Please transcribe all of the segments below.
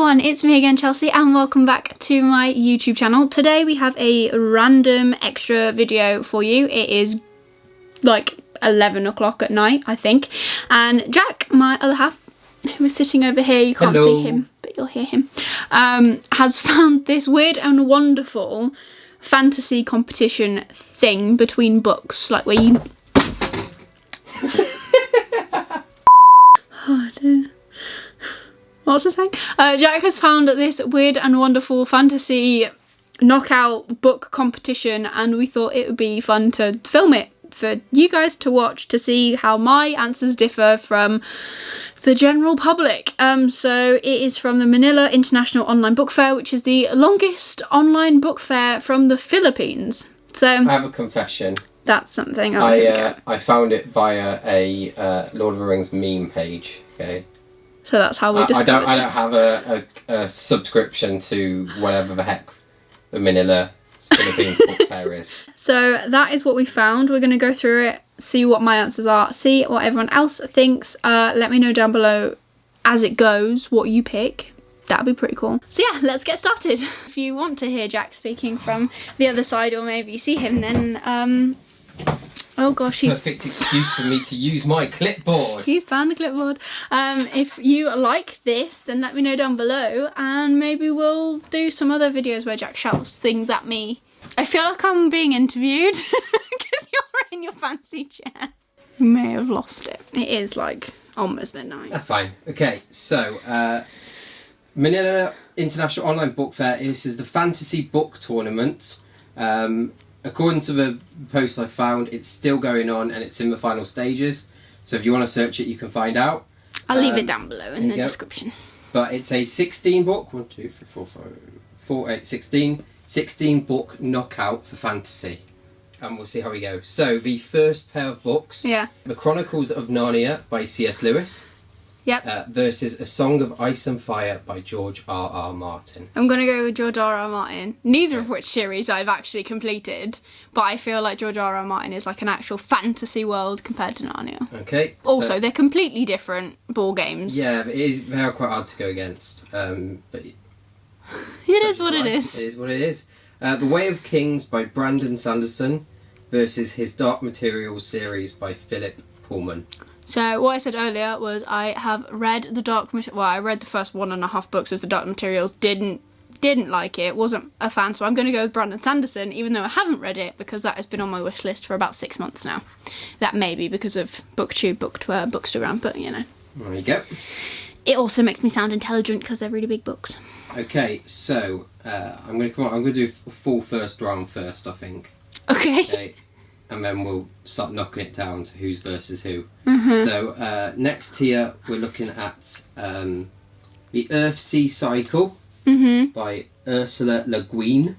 everyone, it's me again, Chelsea, and welcome back to my YouTube channel. Today we have a random extra video for you. It is like 11 o'clock at night, I think, and Jack, my other half, who is sitting over here, you can't see him, but you'll hear him, has found this weird and wonderful fantasy competition thing between books, like where you... Oh dear. What's the saying? Jack has found this weird and wonderful fantasy knockout book competition, and we thought it would be fun to film it for you guys to watch to see how my answers differ from the general public. So it is from the Manila International Online Book Fair, which is the longest online book fair from the Philippines. So I have a confession. That's something. I found it via a Lord of the Rings meme page. Okay. So that's how we discovered I don't have a subscription to whatever the heck the Manila Philippines Book Fair is. So that is what we found. We're going to go through it, see what my answers are, see what everyone else thinks. Let me know down below as it goes what you pick. That'd be pretty cool. So yeah, let's get started. If you want to hear Jack speaking from the other side, or maybe see him, then oh gosh, he's... Perfect excuse for me to use my clipboard. He's found a clipboard. If you like this, then let me know down below, and maybe we'll do some other videos where Jack shouts things at me. I feel like I'm being interviewed because you're in your fancy chair. You may have lost it. It is like almost midnight. That's fine. Okay, so Manila International Online Book Fair. This is the fantasy book tournament. According to the post I found, it's still going on and it's in the final stages. So if you want to search it, you can find out. I'll leave it down below in the description. But it's a 16 book, 1, 2, 3, 4, 5, 4, 8, 16 book knockout for fantasy. And we'll see how we go. So the first pair of books, The Chronicles of Narnia by C.S. Lewis. Yep. Versus A Song of Ice and Fire by George R.R. Martin. I'm going to go with George R.R. Martin. Neither of which series I've actually completed, but I feel like George R.R. Martin is like an actual fantasy world compared to Narnia. Okay. Also, they're completely different ball games. Yeah, but they are quite hard to go against. But it is what it is. It is what it is. The Way of Kings by Brandon Sanderson versus His Dark Materials series by Philip Pullman. So what I said earlier was I have read the Dark Materials. Well, I read the first 1.5 books of the Dark Materials. Didn't like it. Wasn't a fan. So I'm going to go with Brandon Sanderson, even though I haven't read it, because that has been on my wish list for about 6 months now. That may be because of BookTube, Bookstagram, but you know. There you go. It also makes me sound intelligent because they're really big books. Okay, so I'm going to do a full first round first, I think. Okay. And then we'll start knocking it down to who's versus who. Mm-hmm. So next here we're looking at The Earth-Sea Cycle by Ursula Le Guin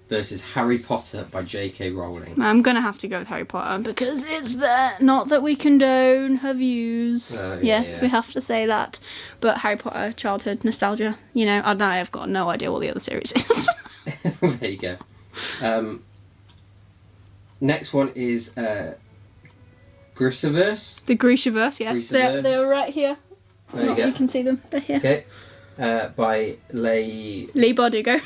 versus Harry Potter by J.K. Rowling. I'm going to have to go with Harry Potter because it's there. Not that we condone her views. Yes, we have to say that. But Harry Potter, childhood nostalgia. You know, I don't know, I've got no idea what the other series is. There you go. Next one is Grishaverse. The Grishaverse, yes. They're right here. There you go. You can see them. They're here. Okay. By Leigh Bardugo.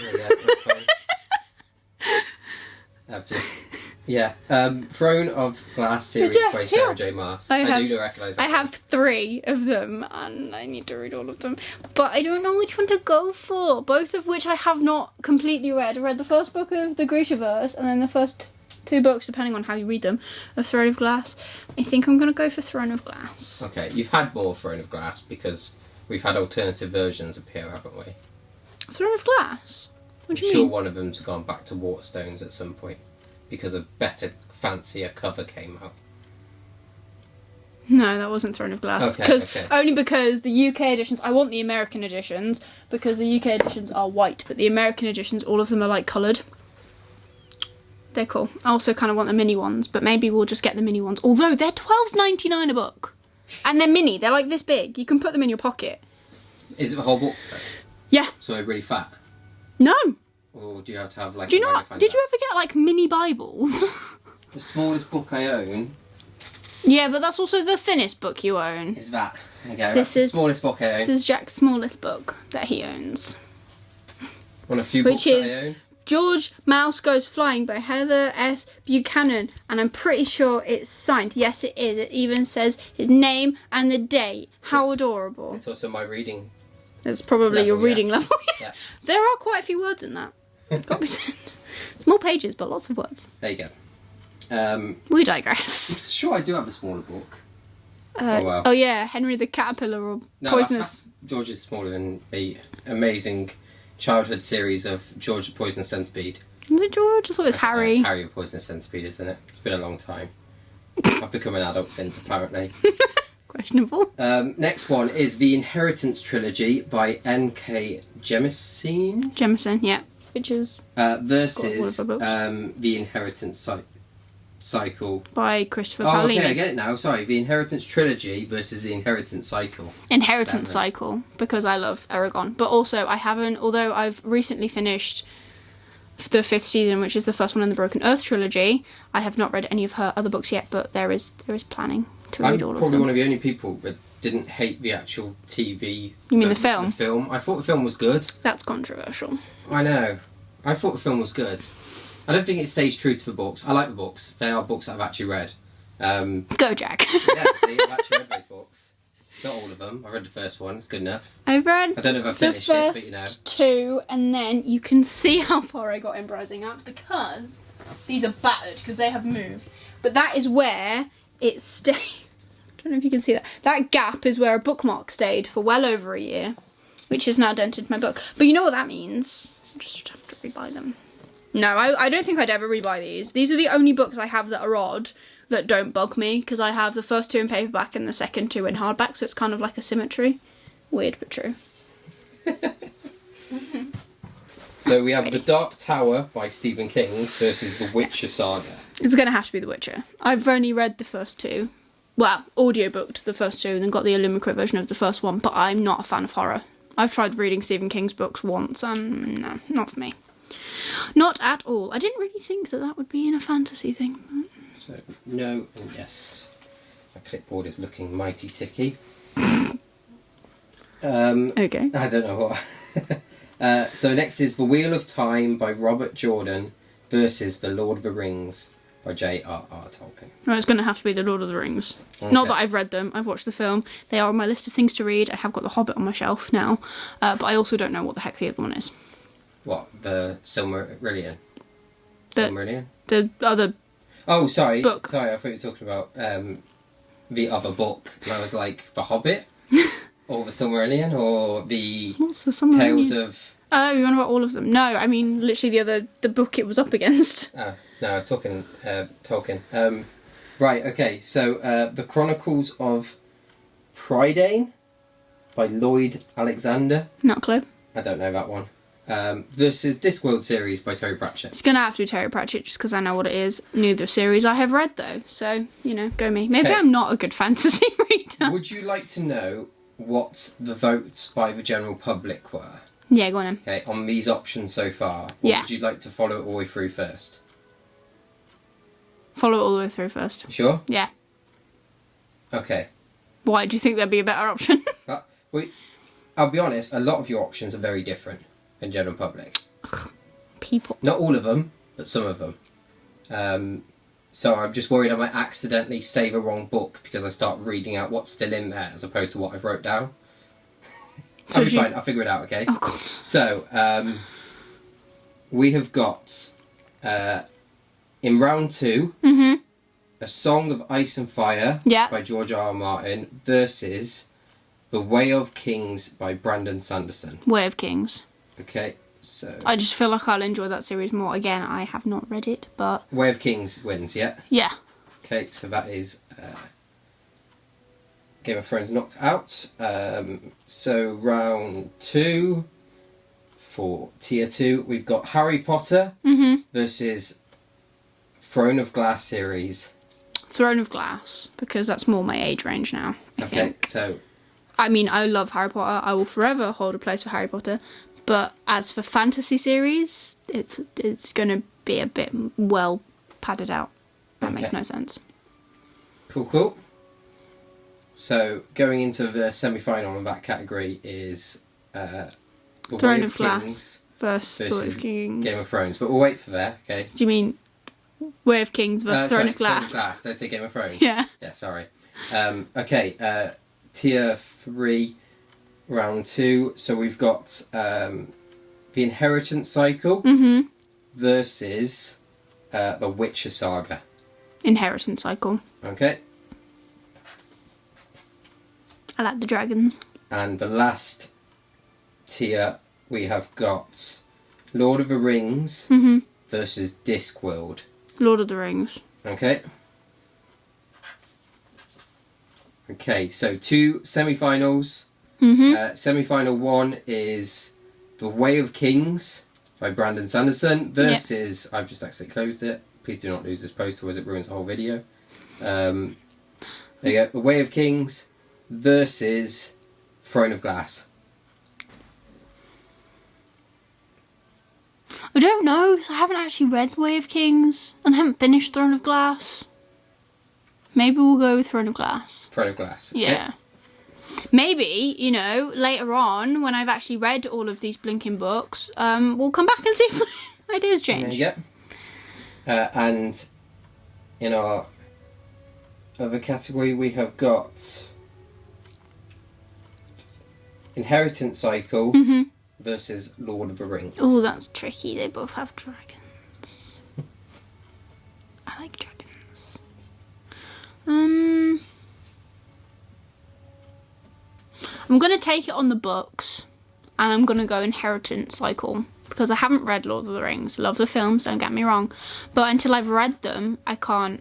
Throne of Glass series by Sarah J. Maas. I do recognise that. I have 3 of them and I need to read all of them. But I don't know which one to go for. Both of which I have not completely read. I read the first book of the Grishaverse and then the first 2 books, depending on how you read them, of Throne of Glass. I think I'm going to go for Throne of Glass. Okay, you've had more Throne of Glass because we've had alternative versions appear, haven't we? Throne of Glass? What do you mean? I'm sure one of them's gone back to Waterstones at some point because a better, fancier cover came out. No, that wasn't Throne of Glass. Only because the UK editions, I want the American editions, because the UK editions are white, but the American editions, all of them are like coloured. They're cool. I also kind of want the mini ones, but maybe we'll just get the mini ones. Although they're $12.99 a book. And they're mini. They're like this big. You can put them in your pocket. Is it the whole book? Yeah. So they're really fat? No. Or do you have to have like... Did you ever get like mini Bibles? The smallest book I own Yeah, but that's also the thinnest book you own. Is that? There you go. This That's the is- smallest book I own. This is Jack's smallest book that he owns. One of the few Which books that is- I own. George Mouse Goes Flying by Heather S. Buchanan, and I'm pretty sure it's signed. Yes, it is. It even says his name and the date. How adorable. It's also my reading. It's probably your Level, yeah. reading level. Yeah. There are quite a few words in that. Got me said. Small pages, but lots of words. There you go. We digress. Sure, I do have a smaller book. Oh, wow. yeah, Henry the Caterpillar or No, Poisonous. George is smaller than the amazing childhood series of George the Poisonous Centipede. Is it George? I thought it was I don't know, Harry. It's Harry the Poisonous Centipede, isn't it? It's been a long time. I've become an adult since, apparently. Questionable. Next one is The Inheritance Trilogy by N.K. Jemisin Jemison, yeah. Which is versus Got one of the books. The Inheritance Cycle. by Christopher Oh, Paolini. okay, I get it now. Sorry, The Inheritance Trilogy versus The Inheritance Cycle. Inheritance Batman. Cycle, because I love Aragon. But also, I haven't, although I've recently finished the 5th season, which is the first one in the Broken Earth trilogy, I have not read any of her other books yet, but there is planning to I'm read all of probably them. one of the only people that didn't hate the actual TV. You mean the film? The film. I thought the film was good. That's controversial. I know. I thought the film was good. I don't think it stays true to the books. I like the books. They are books that I've actually read. Go, Jack. Yeah, see, I've actually read those books. Not all of them. I read the first one. It's good enough. I've read I don't know if I the finished it, but you know. first 2, and then you can see how far I got in browsing up, because these are battered, because they have moved. But that is where it stayed. I don't know if you can see that. That gap is where a bookmark stayed for well over a year, which has now dented my book. But you know what that means? I just have to rebuy them. No, I don't think I'd ever rebuy these. These are the only books I have that are odd, that don't bug me, because I have the first 2 in paperback and the second 2 in hardback, so it's kind of like a symmetry. Weird, but true. So we have The Dark Tower by Stephen King versus The Witcher Saga. It's going to have to be The Witcher. I've only read the first 2. Well, audiobooked the first 2 and then got the Illumicrit version of the first one, but I'm not a fan of horror. I've tried reading Stephen King's books once, and no, not for me. Not at all. I didn't really think that that would be in a fantasy thing. So no and yes. My clipboard is looking mighty ticky. Okay. I don't know what. So next is The Wheel of Time by Robert Jordan versus The Lord of the Rings by J.R.R. Tolkien. No, it's going to have to be The Lord of the Rings. Okay. Not that I've read them. I've watched the film. They are on my list of things to read. I have got The Hobbit on my shelf now. But I also don't know what the heck the other one is. What? The Silmarillion? The- Silmarillion? The other... Oh, sorry. Book. Sorry, I thought you were talking about the other book. And I was like, The Hobbit? Or The Silmarillion? Or the What's the Silmarillion? Tales of... Oh, you're on about all of them. No, I mean, literally the book it was up against. Oh, no, I was talking Tolkien. Right, okay, so The Chronicles of Prydain by Lloyd Alexander. Not a clue. I don't know that one. Versus Discworld series by Terry Pratchett. It's going to have to be Terry Pratchett just because I know what it is. Neither series I have read though, so, you know, go me. Maybe Okay. I'm not a good fantasy reader. Would you like to know what the votes by the general public were? Yeah, go on then. Okay, on these options so far. Or Yeah. would you like to follow it all the way through first? Follow it all the way through first. You sure? Yeah. Okay. Why do you think there'd be a better option? I'll be honest, a lot of your options are very different in general public. People. Not all of them, but some of them. So I'm just worried I might accidentally save a wrong book because I start reading out what's still in there as opposed to what I've wrote down. So I'll be do you- fine, I'll figure it out, okay? Oh god. So, we have got, in round 2, Mhm. A Song of Ice and Fire Yeah. by George R.R. Martin versus The Way of Kings by Brandon Sanderson. Way of Kings. Okay, so I just feel like I'll enjoy that series more. Again, I have not read it, but Way of Kings wins, yeah? yeah. Okay, so that is Game of Thrones knocked out. So round 2 for tier 2, we've got Harry Potter Mhm. versus Throne of Glass series. Throne of Glass, because that's more my age range now. I Okay, think. so I mean, I love Harry Potter. I will forever hold a place for Harry Potter. But as for fantasy series, it's going to be a bit well padded out. That makes Okay. no sense. Cool. So going into the semi-final in that category is The Throne Way of Glass Kings versus Way of Kings. Game of Thrones. But we'll wait for that, okay? Do you mean Way of Kings versus Throne of Glass? Throne of Glass. Did I say Game of Thrones? Yeah. Yeah, sorry. Okay, tier 3, round 2. So we've got The Inheritance Cycle versus The Witcher Saga. Inheritance Cycle. Okay. I like the dragons. And the last tier, we have got Lord of the Rings versus Discworld. Lord of the Rings. Okay. Okay, so 2 semi-finals. Semi-final 1 is The Way of Kings by Brandon Sanderson versus... I've just actually closed it. Please do not lose this poster as it ruins the whole video. There you go. The Way of Kings versus Throne of Glass. I don't know, because I haven't actually read Way of Kings and haven't finished Throne of Glass. Maybe we'll go with Throne of Glass. Throne of Glass. Okay. Yeah. Maybe, you know, later on, when I've actually read all of these Blinking books, we'll come back and see if my ideas change. There you go. And in our other category, we have got Inheritance Cycle versus Lord of the Rings. Oh, that's tricky. They both have dragons. I like dragons. I'm going to take it on the books, and I'm going to go Inheritance Cycle, because I haven't read Lord of the Rings. Love the films, don't get me wrong, but until I've read them, I can't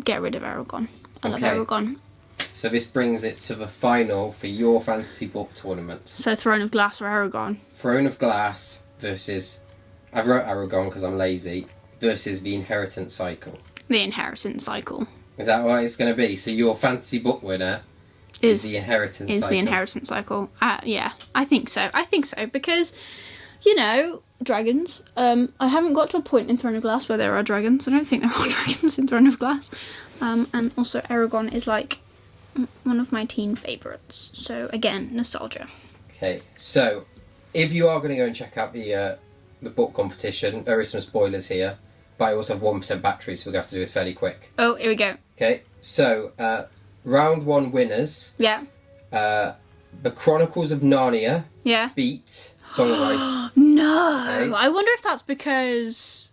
get rid of Aragorn. I love Aragorn. So this brings it to the final for your fantasy book tournament. So Throne of Glass or Aragorn? Throne of Glass versus... I wrote Aragorn because I'm lazy. Versus The Inheritance Cycle. The Inheritance Cycle. Is that what it's going to be? So your fantasy book winner is The Inheritance Cycle. Is The Inheritance Cycle. Yeah, I think so. Because, you know, dragons. I haven't got to a point in Throne of Glass where there are dragons. I don't think there are dragons in Throne of Glass. And also Aragorn is like one of my teen favourites. So again, nostalgia. Okay, so if you are going to go and check out the book competition, there is some spoilers here, but I also have 1% battery, so we're going to have to do this fairly quick. Oh, here we go. Okay, so round 1 winners. Yeah. The Chronicles of Narnia. Yeah. Beat Song of Ice. No. Okay. I wonder if that's because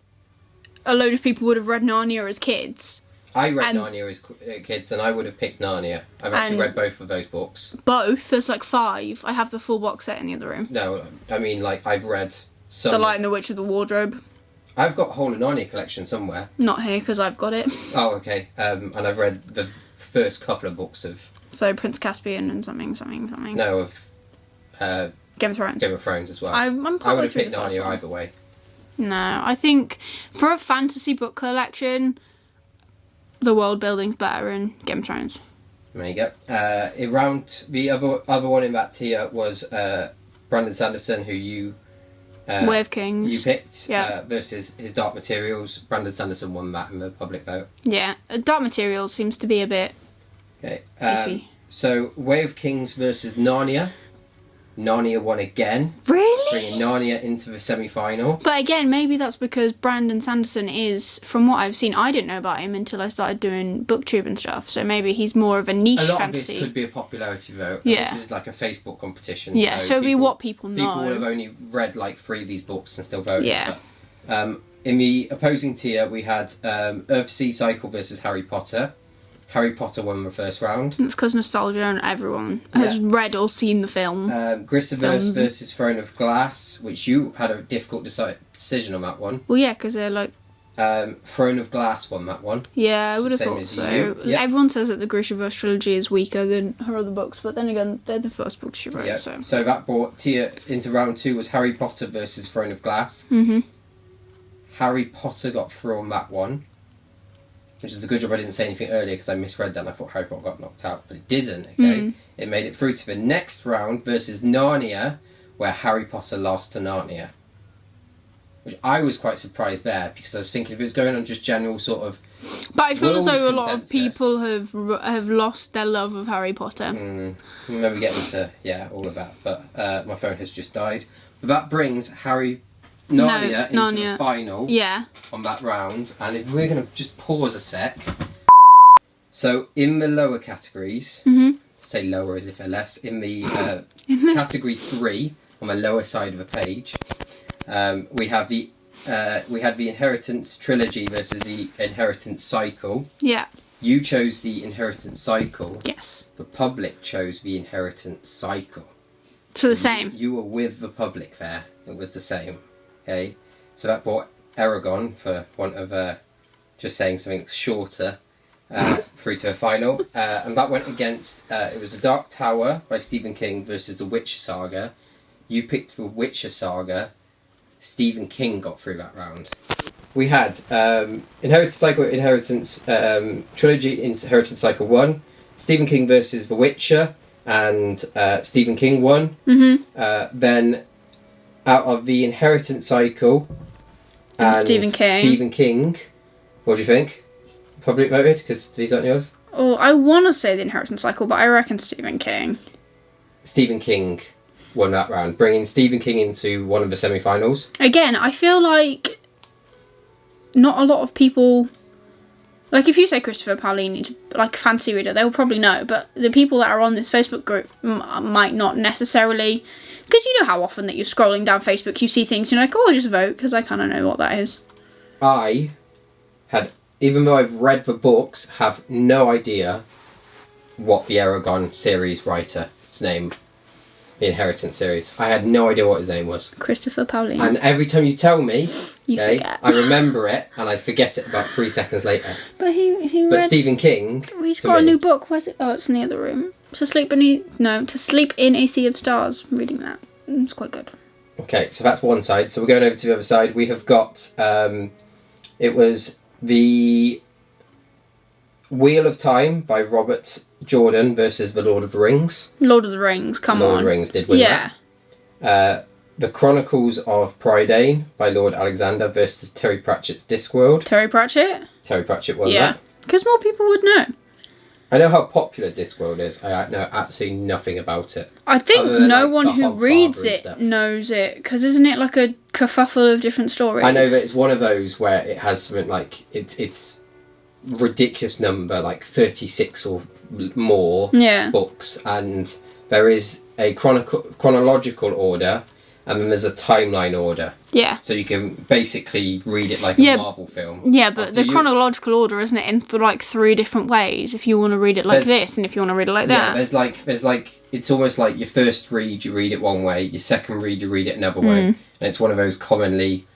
a load of people would have read Narnia as kids. I read Narnia as kids, and I would have picked Narnia. I've actually read both of those books. Both? There's like 5. I have the full box set in the other room. No, I mean, like, I've read some... The Lion, the Witch of the Wardrobe. I've got a whole Narnia collection somewhere. Not here, because I've got it. Oh, okay. And I've read the first couple of books of... So, Prince Caspian and something. No, of... Game of Thrones. Game of Thrones as well. I'm I would have picked Narnia either way. No, I think for a fantasy book collection, the world building's better in Game of Thrones. There you go. The other one in that tier was Brandon Sanderson, who you... Way of Kings. You picked, yeah. Versus his Dark Materials. Brandon Sanderson won that in the public vote. Yeah, Dark Materials seems to be a bit okay. iffy. So, Way of Kings versus Narnia. Narnia won again. Really? Bringing Narnia into the semi-final. But again, maybe that's because Brandon Sanderson is, from what I've seen, I didn't know about him until I started doing BookTube and stuff, so maybe he's more of a niche fantasy. A lot of this could be a popularity vote. Yeah. This is like a Facebook competition. Yeah, so it'll be what people know. People will have only read like 3 of these books and still voted. Yeah. But, in the opposing tier, we had Earthsea Cycle versus Harry Potter. Harry Potter won the first round. It's because nostalgia and everyone has read or seen the film. Grissaverse versus Throne of Glass, which you had a difficult decision on that one. Well, yeah, because they're like... Throne of Glass won that one. Yeah, I would have thought so. Yep. Everyone says that the Grishaverse trilogy is weaker than her other books, but then again, they're the first books she wrote. Yep. So that brought tier into round 2 was Harry Potter versus Throne of Glass. Harry Potter got through on that one. Which is a good job I didn't say anything earlier because I misread that and I thought Harry Potter got knocked out, but it didn't, okay? It made it through to the next round versus Narnia, where Harry Potter lost to Narnia. Which I was quite surprised there, because I was thinking if it was going on just general sort of But I feel as though a World lot of consensus. people have lost their love of Harry Potter. Maybe get into all of that, but my phone has just died. But that brings Narnia into Narnia. the final Yeah. on that round, and if we're going to just pause a sec. So in the lower categories, say lower as if they're less, in the category 3 on the lower side of the page, we had the Inheritance trilogy versus the Inheritance cycle. Yeah. You chose the Inheritance cycle. Yes. The public chose the Inheritance cycle. So the same. You were with the public there. It was the same. Okay, so that brought Aragon, for want of just saying something shorter, through to a final, and that went against. It was The Dark Tower by Stephen King versus The Witcher Saga. You picked The Witcher Saga. Stephen King got through that round. We had Inheritance Cycle, Inheritance Trilogy, Inheritance Cycle 1, Stephen King versus The Witcher, and Stephen King won. Then out of the Inheritance Cycle and Stephen King, what do you think? Public voted, because these aren't yours? Oh, I want to say the Inheritance Cycle, but I reckon Stephen King. Stephen King won that round, bringing Stephen King into one of the semi-finals. Again, I feel like not a lot of people... Like, if you say Christopher Paolini, like a fantasy reader, they will probably know, but the people that are on this Facebook group might not necessarily... Because you know how often that you're scrolling down Facebook, you see things, and you're like, oh, I'll just vote, because I kind of know what that is. I had, even though I've read the books, have no idea what the Aragon series writer's name, the Inheritance series. I had no idea what his name was. Christopher Paolini. And every time you tell me, You forget. I remember it, and I forget it about 3 seconds later. But he But read... Stephen King... He's to got a me- new book. Where's it? Oh, it's in the other room. To Sleep in a Sea of Stars. I'm reading that. It's quite good. Okay, so that's one side. So we're going over to the other side. We have got... it was the Wheel of Time by Robert Jordan versus The Lord of the Rings. Lord of the Rings, come Lord on. of the Rings did win Yeah. that. The Chronicles of Prydain by Lord Alexander versus Terry Pratchett's Discworld. Terry Pratchett? Terry Pratchett won Yeah. that. Because more people would know. I know how popular Discworld is. I know absolutely nothing about it. I think Other than, no like, one the who Hogfather reads and it stuff. knows it. Because isn't it like a kerfuffle of different stories? I know that it's one of those where it has something like it's ridiculous number, like 36 or more Yeah. books, and there is a chronological order, and then there's a timeline order. Yeah. So you can basically read it like Yeah. a Marvel film. Yeah, but After the you- chronological order, isn't it, in like 3 different ways? If you want to read it like There's- this, and if you want to read it like Yeah, that. there's like it's almost like your first read you read it one way, your second read you read it another way, and it's one of those commonly.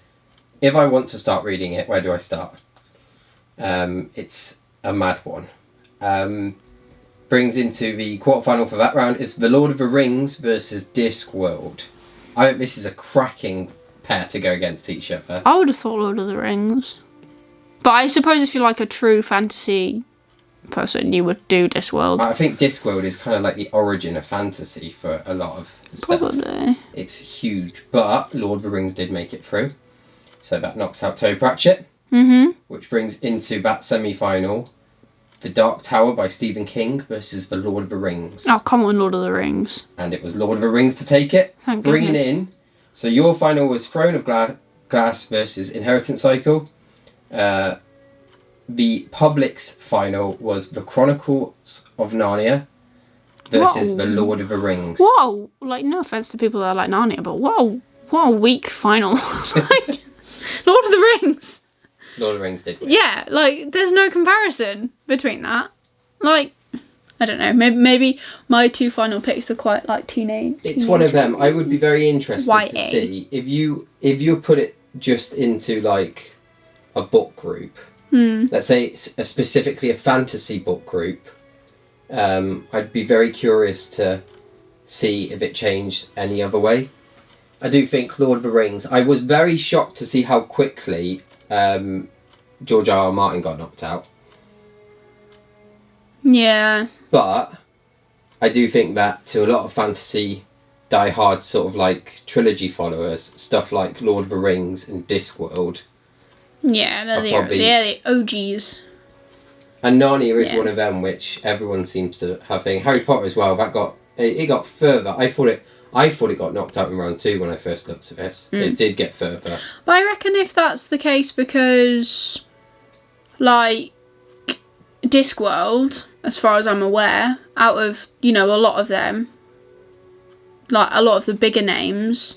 If I want to start reading it, where do I start? It's a mad one. Brings into the quarterfinal for that round is The Lord of the Rings versus Discworld. I think this is a cracking pair to go against each other. I would have thought Lord of the Rings. But I suppose if you're like a true fantasy person, you would do Discworld. I think Discworld is kind of like the origin of fantasy for a lot of stuff. Probably. It's huge, but Lord of the Rings did make it through. So that knocks out Terry Pratchett, which brings into that semi-final The Dark Tower by Stephen King versus The Lord of the Rings. Oh, come on, Lord of the Rings. And it was Lord of the Rings to take it, Thank bringing goodness. in. So your final was Throne of Glass versus Inheritance Cycle. The public's final was The Chronicles of Narnia versus Whoa. The Lord of the Rings. Whoa! Like, no offense to people that like Narnia, but whoa! What a weak final. Like, Lord of the Rings! Lord of the Rings did win. Yeah, like, there's no comparison between that. Like, I don't know, maybe my 2 final picks are quite, like, teenage. It's one of them. I would be very interested to YA. see if you put it just into like a book group. Let's say it's specifically a fantasy book group. I'd be very curious to see if it changed any other way. I do think Lord of the Rings. I was very shocked to see how quickly George R. R. Martin got knocked out. Yeah. But I do think that to a lot of fantasy die-hard sort of like trilogy followers, stuff like Lord of the Rings and Discworld Yeah, they're I'll probably- the OGs. And Narnia is Yeah. one of them which everyone seems to have thing. Harry Potter as well. That got it got further. I thought it got knocked out in round 2 when I first looked at this. It did get further. But I reckon if that's the case, because like Discworld, as far as I'm aware, out of, you know, a lot of them, like a lot of the bigger names,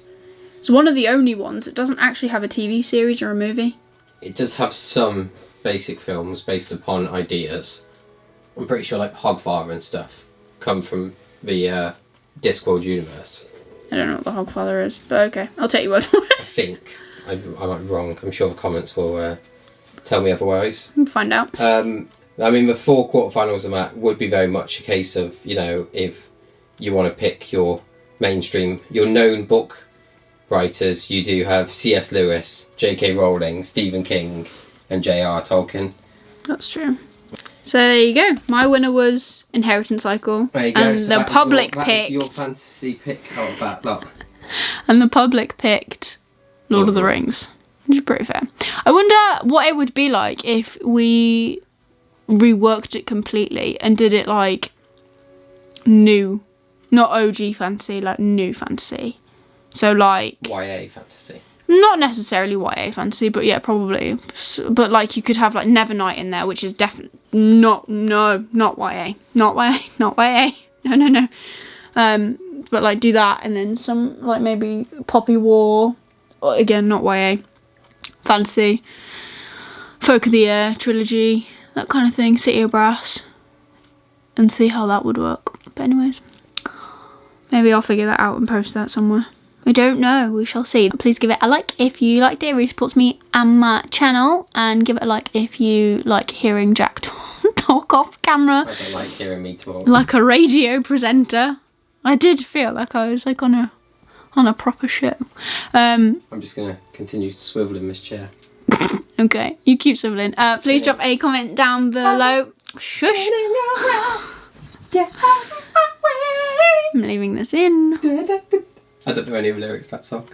it's one of the only ones that doesn't actually have a TV series or a movie. It does have some basic films based upon ideas. I'm pretty sure like Hogfather and stuff come from the Discworld universe. I don't know what the Hogfather is, but okay, I'll take your word for it. I think. I might be wrong. I'm sure the comments will tell me otherwise. We'll find out. I mean, the 4 quarterfinals of that would be very much a case of, you know, if you want to pick your mainstream, your known book writers, you do have C.S. Lewis, J.K. Rowling, Stephen King, and J.R. Tolkien. That's true. So there you go. My winner was Inheritance Cycle. There you go. And So the public that picked. was your fantasy pick out of that lot. And the public picked Lord of the Rings. Which is pretty fair. I wonder what it would be like if we reworked it completely and did it like new. Not OG fantasy, like new fantasy. So like... YA fantasy. Not necessarily YA fantasy, but yeah, probably. But like you could have like Nevernight in there, which is definitely not YA. Not YA. Not YA. No. But like do that, and then some like maybe Poppy War, or, again not YA. Fantasy. Folk of the Air trilogy, that kind of thing. City of Brass. And see how that would work. But anyways, maybe I'll figure that out and post that somewhere. I don't know, we shall see. Please give it a like if you liked it. It really supports me and my channel. And give it a like if you like hearing Jack talk off camera. I don't like hearing me talk. Like a radio presenter. I did feel like I was like on a proper show. I'm just going to continue to swivel in this chair. Okay, you keep swiveling. Please drop a comment down below. Shush. I'm leaving this in. I don't know any of the lyrics to that song.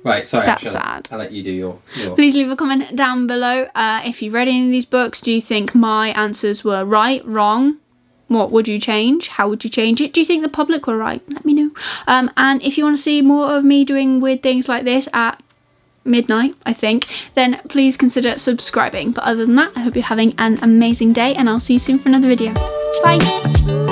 Right, sorry, That's Aisha, sad. I'll let you do your... Please leave a comment down below if you've read any of these books. Do you think my answers were right, wrong? What would you change? How would you change it? Do you think the public were right? Let me know. And if you want to see more of me doing weird things like this at midnight, I think, then please consider subscribing. But other than that, I hope you're having an amazing day, and I'll see you soon for another video. Bye!